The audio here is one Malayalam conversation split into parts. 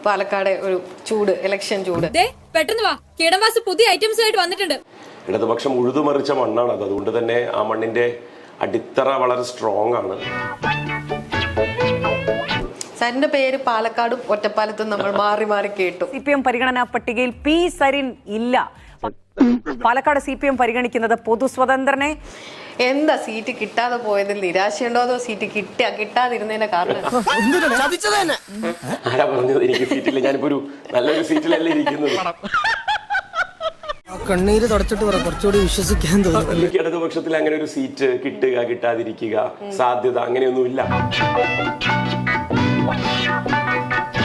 പാലക്കാട് ഒരു ചൂട്, ഇലക്ഷൻ ചൂട്? പെട്ടെന്ന് വാ, കീടവാസ പുതിയ ഐറ്റംസ് ആയിട്ട് വന്നിട്ടുണ്ട്. ഇടതുപക്ഷം ഉഴുതുമറിച്ച മണ്ണാണ് അത്. അതുകൊണ്ട് തന്നെ ആ മണ്ണിന്റെ അടിത്തറ വളരെ സ്ട്രോങ് ആണ്. സരിന്റെ പേര് പാലക്കാടും ഒറ്റപ്പാലത്തും നമ്മൾ മാറി മാറി കേട്ടു. CPM പരിഗണനാ പട്ടികയിൽ പി സരിൻ ഇല്ല. പാലക്കാട് CPM പരിഗണിക്കുന്നത് പൊതുസ്വതന്ത്രനെ. എന്താ സീറ്റ് കിട്ടാതെ പോയതിൽ നിരാശയുണ്ടോ, അതോ സീറ്റ് കിട്ടാതിരുന്നതിന്റെ കാരണം? ആരാ പറഞ്ഞത് എനിക്ക് സീറ്റില്ല? ഞാനിപ്പോ ഒരു നല്ലൊരു സീറ്റിലല്ല ഇരിക്കുന്നത്. കണ്ണീര് തുടച്ചിട്ട് കുറച്ചുകൂടി വിശ്വസിക്കാൻ തോന്നുന്നു. എനിക്ക് ഇടതുപക്ഷത്തിൽ അങ്ങനെ ഒരു സീറ്റ് കിട്ടുക കിട്ടാതിരിക്കുക സാധ്യത അങ്ങനെയൊന്നുമില്ല.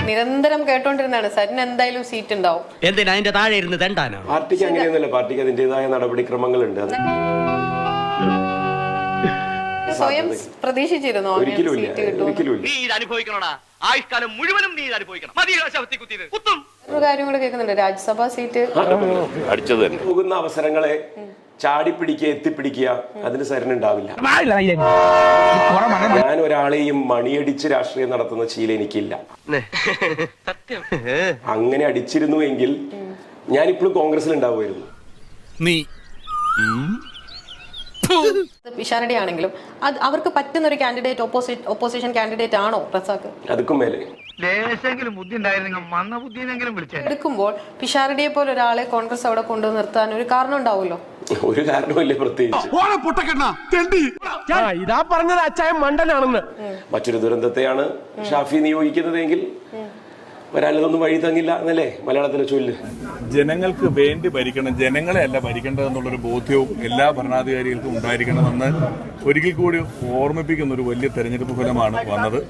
നിരന്തരം കേട്ടോണ്ടിരുന്നാണ് സരിന് എന്തായാലും സീറ്റ് ഉണ്ടാവും. പാർട്ടിക്ക് അങ്ങനെയൊന്നുമില്ല. പാർട്ടിക്ക് അതിന്റേതായ നടപടിക്രമങ്ങളുണ്ട്. സ്വയം പ്രതീക്ഷിച്ചിരുന്നോ സീറ്റ് കിട്ടും? ഒരു കാര്യം കൂടെ കേൾക്കുന്നുണ്ട്, രാജ്യസഭാ സീറ്റ് പോകുന്ന അവസരങ്ങളെ ചാടിപ്പിടിക്കുക, എത്തിപ്പിടിക്കുക, അതിന് സരിനുണ്ടാവില്ല. ഞാൻ ഒരാളെയും മണിയടിച്ച് രാഷ്ട്രീയം നടത്തുന്ന ശീലം എനിക്കില്ല. അങ്ങനെ അടിച്ചിരുന്നുവെങ്കിൽ ഞാനിപ്പോഴും കോൺഗ്രസിൽ ഉണ്ടാവുമായിരുന്നു. പിഷാരടി ആണെങ്കിലും അവർക്ക് പറ്റുന്ന ഒരു കാൻഡിഡേറ്റ് ഓപ്പോസിഷൻ കാൻഡിഡേറ്റ് ആണോ റസാഖ്? അതുക്കും മേലെ എടുക്കുമ്പോൾ പിഷാരടിയെ പോലെ ഒരാളെ കോൺഗ്രസ് അവിടെ കൊണ്ടു നിർത്താൻ ഒരു കാരണം ഉണ്ടാവുമല്ലോ. ഒരു കാരണമില്ല പ്രത്യേകിച്ച്. ഇതാ പറഞ്ഞത് അച്ചായൻ മണ്ടനാണെന്ന്. മറ്റൊരു ദുരന്തത്തെയാണ് ഷാഫി നിയോഗിക്കുന്നതെങ്കിൽ വരാനതൊന്നും വഴി തങ്ങില്ല എന്നല്ലേ മലയാളത്തിലെ ചൊല്ല്. ജനങ്ങൾക്ക് വേണ്ടി ഭരിക്കണം, ജനങ്ങളെ അല്ല ഭരിക്കേണ്ടതെന്നുള്ളൊരു ബോധ്യവും എല്ലാ ഭരണാധികാരികൾക്കും ഉണ്ടായിരിക്കണമെന്ന് ഒരിക്കൽ കൂടി ഓർമ്മിപ്പിക്കുന്ന ഒരു വലിയ തെരഞ്ഞെടുപ്പ് ഫലമാണ് വന്നത്.